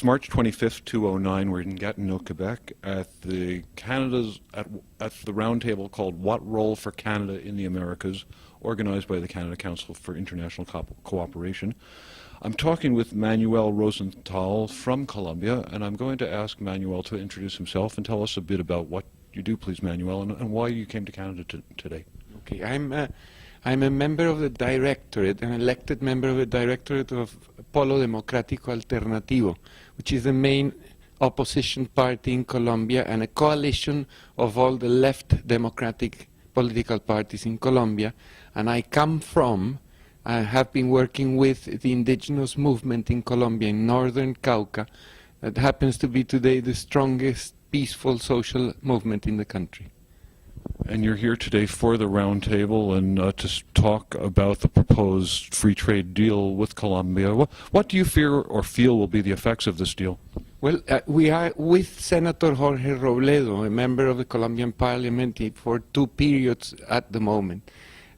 It's March 25th, 2009. We're in Gatineau, Quebec, at the roundtable called "What Role for Canada in the Americas?" organized by the Canada Council for International Cooperation. I'm talking with Manuel Rozental from Colombia, and I'm going to ask Manuel to introduce himself and tell us a bit about what you do, please, Manuel, and why you came to Canada today. Okay, I'm a member of the directorate, an elected member of the directorate of Polo Democrático Alternativo, which is the main opposition party in Colombia and a coalition of all the left democratic political parties in Colombia. And I have been working with the indigenous movement in Colombia, in northern Cauca, that happens to be today the strongest peaceful social movement in the country. And you're here today for the roundtable and to talk about the proposed free trade deal with Colombia. What do you fear or feel will be the effects of this deal? Well, we are with Senator Jorge Robledo, a member of the Colombian Parliament, for 2 periods at the moment.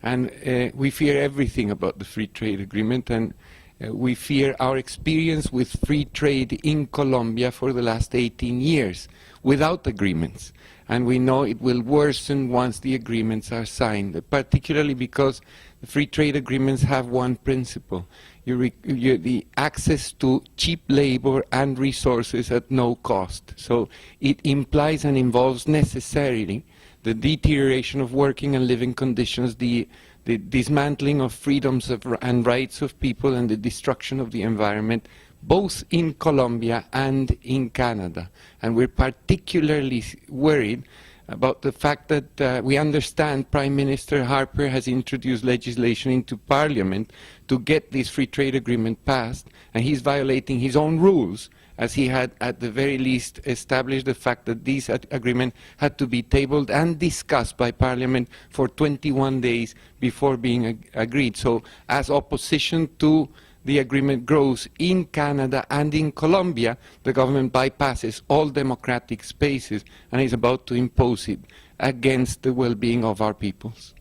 And we fear everything about the free trade agreement, and we fear our experience with free trade in Colombia for the last 18 years without agreements. And we know it will worsen once the agreements are signed, particularly because the free trade agreements have one principle: the access to cheap labor and resources at no cost. So it implies and involves necessarily the deterioration of working and living conditions, the dismantling of freedoms and rights of people, and the destruction of the environment, both in Colombia and in Canada. And we're particularly worried about the fact that we understand Prime Minister Harper has introduced legislation into Parliament to get this free trade agreement passed, and he's violating his own rules, as he had at the very least established the fact that this agreement had to be tabled and discussed by Parliament for 21 days before being agreed. So as opposition to the agreement grows in Canada and in Colombia, the government bypasses all democratic spaces and is about to impose it against the well-being of our peoples.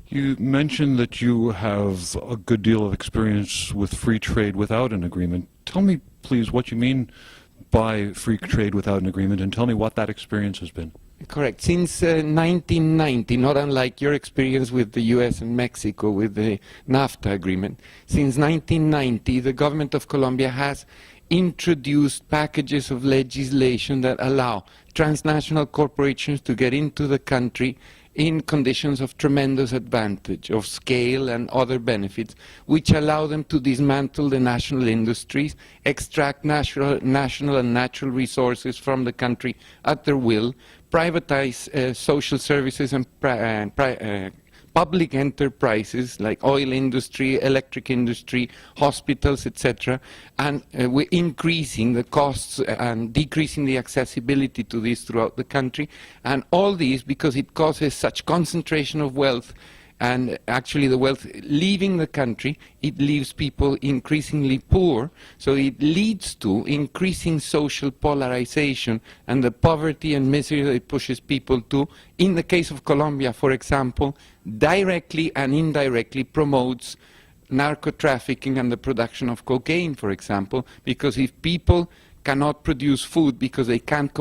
You mentioned that you have a good deal of experience with free trade without an agreement. Tell me, please, what you mean by free trade without an agreement, and tell me what that experience has been. Correct. Since 1990, not unlike your experience with the US and Mexico with the NAFTA agreement, since 1990 the government of Colombia has introduced packages of legislation that allow transnational corporations to get into the country in conditions of tremendous advantage, of scale and other benefits, which allow them to dismantle the national industries, extract national and natural resources from the country at their will, privatize social services and public enterprises like oil industry, electric industry, hospitals, etc., and we're increasing the costs and decreasing the accessibility to this throughout the country. And all these because it causes such concentration of wealth, and actually the wealth leaving the country, it leaves people increasingly poor, so it leads to increasing social polarization and the poverty and misery that it pushes people to. In the case of Colombia, for example, directly and indirectly promotes narco-trafficking and the production of cocaine, for example, because if people cannot produce food because they can't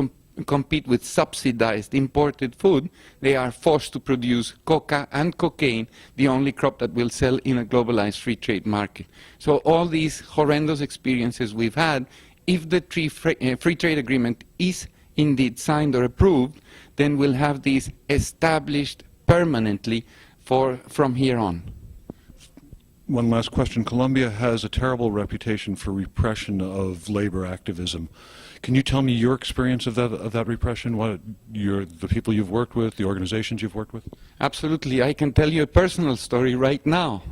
compete with subsidized imported food, they are forced to produce coca and cocaine, the only crop that will sell in a globalized free trade market. So all these horrendous experiences we've had, if the free trade agreement is indeed signed or approved, then we'll have these established permanently from here on. One last question. Colombia has a terrible reputation for repression of labor activism. Can you tell me your experience of that repression, the people you've worked with, the organizations you've worked with? Absolutely. I can tell you a personal story right now.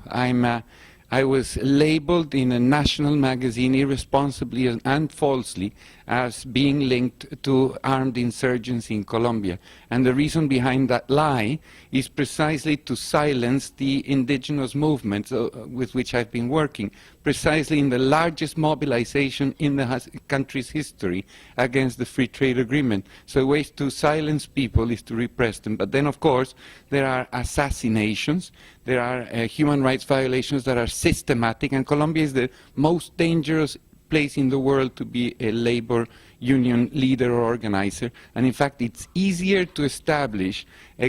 I was labeled in a national magazine irresponsibly and falsely as being linked to armed insurgency in Colombia. And the reason behind that lie is precisely to silence the indigenous movements with which I've been working, precisely in the largest mobilization in the country's history against the free trade agreement. So a way to silence people is to repress them. But then, of course, there are assassinations, there are human rights violations that are systematic, and Colombia is the most dangerous place in the world to be a labor union leader or organizer. And in fact, it's easier to establish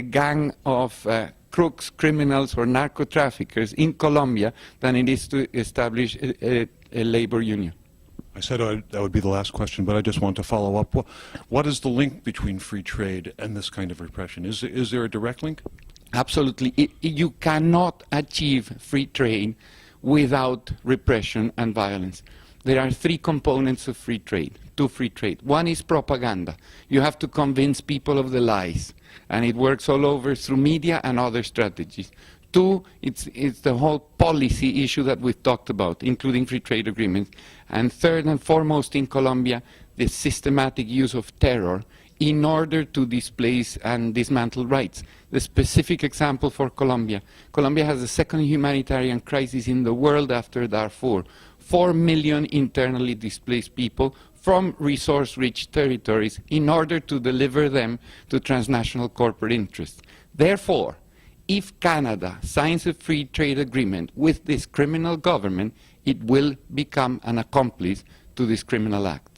a gang of crooks, criminals, or narco-traffickers in Colombia than it is to establish a labor union. I said that would be the last question, but I just want to follow up. What is the link between free trade and this kind of repression? Is there a direct link? Absolutely. You cannot achieve free trade without repression and violence. There are three components of free trade, to free trade. One is propaganda. You have to convince people of the lies, and it works all over through media and other strategies. Two, it's the whole policy issue that we've talked about, including free trade agreements. And third and foremost in Colombia, the systematic use of terror in order to displace and dismantle rights. The specific example for Colombia. Colombia has the second humanitarian crisis in the world after Darfur. 4 million internally displaced people from resource-rich territories in order to deliver them to transnational corporate interests. Therefore, if Canada signs a free trade agreement with this criminal government, it will become an accomplice to these criminal acts.